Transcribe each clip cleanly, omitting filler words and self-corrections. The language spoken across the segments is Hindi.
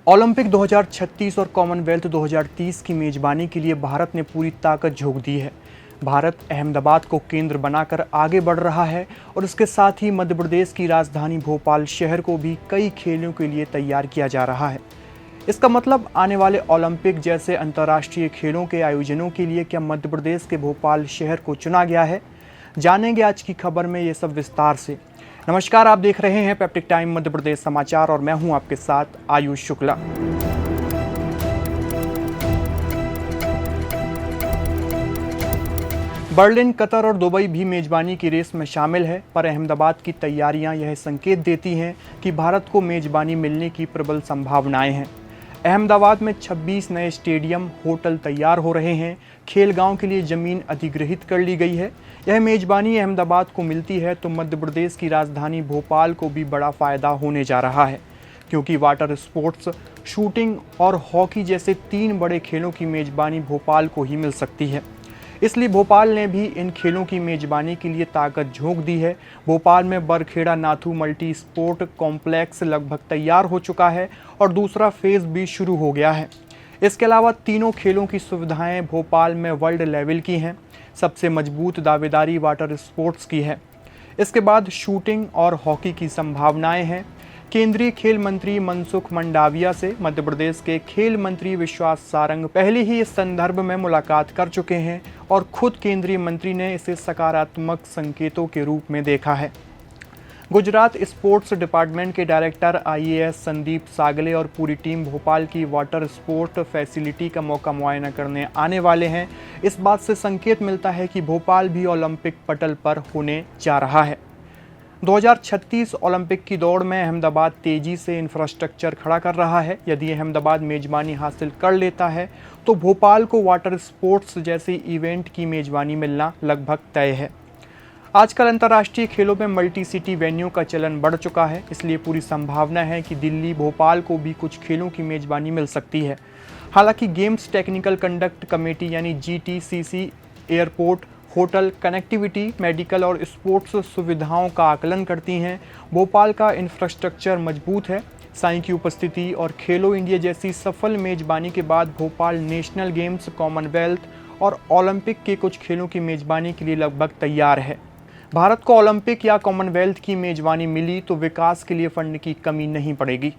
ओलंपिक 2036 और कॉमनवेल्थ 2030 की मेजबानी के लिए भारत ने पूरी ताकत झोंक दी है। भारत अहमदाबाद को केंद्र बनाकर आगे बढ़ रहा है और इसके साथ ही मध्य प्रदेश की राजधानी भोपाल शहर को भी कई खेलों के लिए तैयार किया जा रहा है। इसका मतलब आने वाले ओलंपिक जैसे अंतर्राष्ट्रीय खेलों के आयोजनों के लिए क्या मध्य प्रदेश के भोपाल शहर को चुना गया है? जानेंगे आज की खबर में ये सब विस्तार से। नमस्कार, आप देख रहे हैं पेप्टिक टाइम मध्य प्रदेश समाचार और मैं हूं आपके साथ आयुष शुक्ला। बर्लिन, कतर और दुबई भी मेजबानी की रेस में शामिल है, पर अहमदाबाद की तैयारियां यह संकेत देती हैं कि भारत को मेजबानी मिलने की प्रबल संभावनाएं हैं। अहमदाबाद में 26 नए स्टेडियम, होटल तैयार हो रहे हैं। खेलगांव के लिए ज़मीन अधिग्रहित कर ली गई है। यह मेजबानी अहमदाबाद को मिलती है तो मध्य प्रदेश की राजधानी भोपाल को भी बड़ा फ़ायदा होने जा रहा है, क्योंकि वाटर स्पोर्ट्स, शूटिंग और हॉकी जैसे 3 बड़े खेलों की मेजबानी भोपाल को ही मिल सकती है। इसलिए भोपाल ने भी इन खेलों की मेजबानी के लिए ताकत झोंक दी है। भोपाल में Barkheda Nathu multi sport complex लगभग तैयार हो चुका है और दूसरा फेज़ भी शुरू हो गया है। इसके अलावा तीनों खेलों की सुविधाएं भोपाल में वर्ल्ड लेवल की हैं। सबसे मजबूत दावेदारी वाटर स्पोर्ट्स की है। इसके बाद शूटिंग और हॉकी की संभावनाएं हैं। केंद्रीय खेल मंत्री मनसुख मंडाविया से मध्य प्रदेश के खेल मंत्री विश्वास सारंग पहले ही इस संदर्भ में मुलाकात कर चुके हैं और खुद केंद्रीय मंत्री ने इसे सकारात्मक संकेतों के रूप में देखा है। गुजरात स्पोर्ट्स डिपार्टमेंट के डायरेक्टर IAS संदीप सागले और पूरी टीम भोपाल की वाटर स्पोर्ट फैसिलिटी का मौका मुआयना करने आने वाले हैं। इस बात से संकेत मिलता है कि भोपाल भी ओलंपिक पटल पर होने जा रहा है। 2036 ओलंपिक की दौड़ में अहमदाबाद तेजी से इंफ्रास्ट्रक्चर खड़ा कर रहा है। यदि अहमदाबाद मेजबानी हासिल कर लेता है तो भोपाल को वाटर स्पोर्ट्स जैसे इवेंट की मेजबानी मिलना लगभग तय है। आजकल अंतर्राष्ट्रीय खेलों में मल्टी सिटी वेन्यू का चलन बढ़ चुका है, इसलिए पूरी संभावना है कि दिल्ली, भोपाल को भी कुछ खेलों की मेजबानी मिल सकती है। हालांकि गेम्स टेक्निकल कंडक्ट कमेटी यानी GTCC airport, hotel, connectivity, medical और स्पोर्ट्स सुविधाओं का आकलन करती हैं। भोपाल का इंफ्रास्ट्रक्चर मजबूत है। साई की उपस्थिति और खेलो इंडिया जैसी सफल मेजबानी के बाद भोपाल नेशनल गेम्स, कॉमनवेल्थ और ओलंपिक के कुछ खेलों की मेजबानी के लिए लगभग तैयार है। भारत को ओलंपिक या कॉमनवेल्थ की मेजबानी मिली तो विकास के लिए फंड की कमी नहीं पड़ेगी।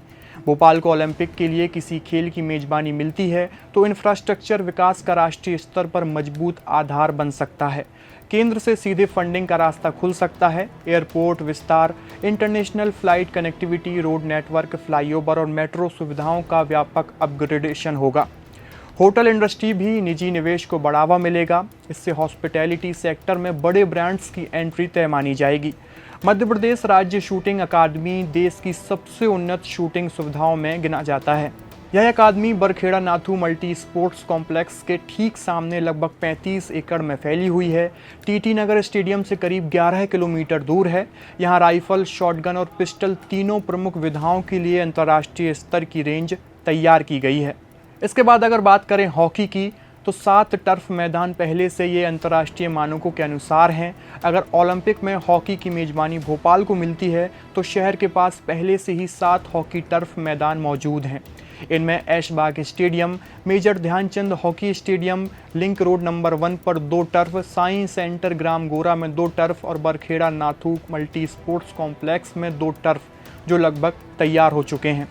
भोपाल को ओलंपिक के लिए किसी खेल की मेजबानी मिलती है तो इंफ्रास्ट्रक्चर विकास का राष्ट्रीय स्तर पर मजबूत आधार बन सकता है। केंद्र से सीधे फंडिंग का रास्ता खुल सकता है। एयरपोर्ट विस्तार, international flight connectivity, road network, flyover और मेट्रो सुविधाओं का व्यापक अपग्रेडेशन होगा। होटल इंडस्ट्री भी निजी निवेश को बढ़ावा मिलेगा। इससे हॉस्पिटैलिटी सेक्टर में बड़े ब्रांड्स की एंट्री तय मानी जाएगी। मध्य प्रदेश राज्य शूटिंग अकादमी देश की सबसे उन्नत शूटिंग सुविधाओं में गिना जाता है। यह अकादमी Barkheda Nathu multi sports complex के ठीक सामने लगभग 35 एकड़ में फैली हुई है। TT नगर स्टेडियम से करीब 11 किलोमीटर दूर है। यहाँ राइफल, शॉटगन और पिस्टल तीनों प्रमुख विधाओं के लिए अंतर्राष्ट्रीय स्तर की रेंज तैयार की गई है। इसके बाद अगर बात करें हॉकी की तो 7 टर्फ मैदान पहले से ये अंतर्राष्ट्रीय मानकों के अनुसार हैं। अगर ओलंपिक में हॉकी की मेजबानी भोपाल को मिलती है तो शहर के पास पहले से ही 7 हॉकी टर्फ मैदान मौजूद हैं। इनमें Aishbagh stadium, major Dhyanchand hockey stadium, link road number 1 पर 2 टर्फ, साई सेंटर ग्राम गोरा में 2 टर्फ और Barkheda Nathu multi sports complex में 2 टर्फ जो लगभग तैयार हो चुके हैं।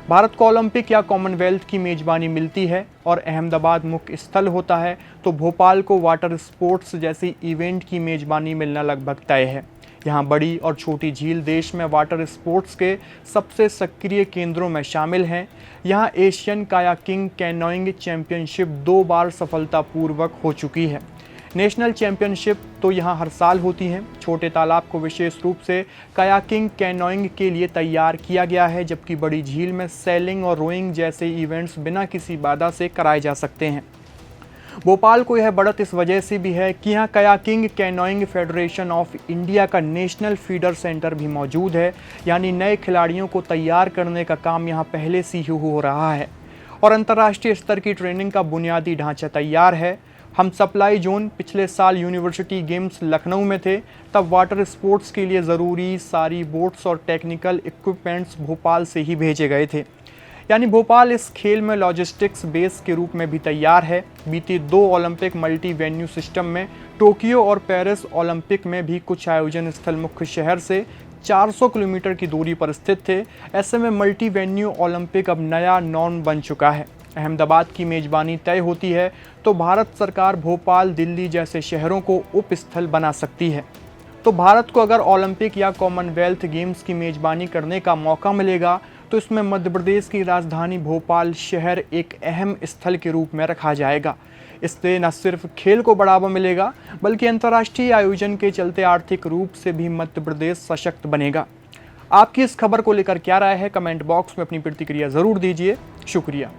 भारत को ओलंपिक या कॉमनवेल्थ की मेजबानी मिलती है और अहमदाबाद मुख्य स्थल होता है तो भोपाल को वाटर स्पोर्ट्स जैसी इवेंट की मेजबानी मिलना लगभग तय है। यहाँ बड़ी और छोटी झील देश में वाटर स्पोर्ट्स के सबसे सक्रिय केंद्रों में शामिल हैं। यहाँ एशियन कायाकिंग कैनोइंग चैंपियनशिप 2 बार सफलतापूर्वक हो चुकी है। नेशनल चैंपियनशिप तो यहाँ हर साल होती हैं। छोटे तालाब को विशेष रूप से कायाकिंग कैनोइंग के लिए तैयार किया गया है, जबकि बड़ी झील में सेलिंग और रोइंग जैसे इवेंट्स बिना किसी बाधा से कराए जा सकते हैं। भोपाल को यह बढ़त इस वजह से भी है कि यहाँ kayaking canoeing federation of India का नेशनल फीडर सेंटर भी मौजूद है, यानी नए खिलाड़ियों को तैयार करने का काम यहाँ पहले से ही हो रहा है और अंतर्राष्ट्रीय स्तर की ट्रेनिंग का बुनियादी ढांचा तैयार है। हम सप्लाई जोन पिछले साल यूनिवर्सिटी गेम्स लखनऊ में थे, तब वाटर स्पोर्ट्स के लिए ज़रूरी सारी बोट्स और टेक्निकल इक्विपमेंट्स भोपाल से ही भेजे गए थे। यानी भोपाल इस खेल में लॉजिस्टिक्स बेस के रूप में भी तैयार है। बीती 2 ओलंपिक मल्टी वेन्यू सिस्टम में टोक्यो और पेरिस ओलंपिक में भी कुछ आयोजन स्थल मुख्य शहर से 400 किलोमीटर की दूरी पर स्थित थे। ऐसे में मल्टी वेन्यू ओलंपिक अब नया नॉर्म बन चुका है। अहमदाबाद की मेजबानी तय होती है तो भारत सरकार भोपाल, दिल्ली जैसे शहरों को उपस्थल बना सकती है। तो भारत को अगर ओलंपिक या कॉमनवेल्थ गेम्स की मेजबानी करने का मौका मिलेगा तो इसमें मध्य प्रदेश की राजधानी भोपाल शहर एक अहम स्थल के रूप में रखा जाएगा। इससे न सिर्फ खेल को बढ़ावा मिलेगा बल्कि अंतर्राष्ट्रीय आयोजन के चलते आर्थिक रूप से भी मध्य प्रदेश सशक्त बनेगा। आपकी इस खबर को लेकर क्या राय है, कमेंट बॉक्स में अपनी प्रतिक्रिया ज़रूर दीजिए। शुक्रिया।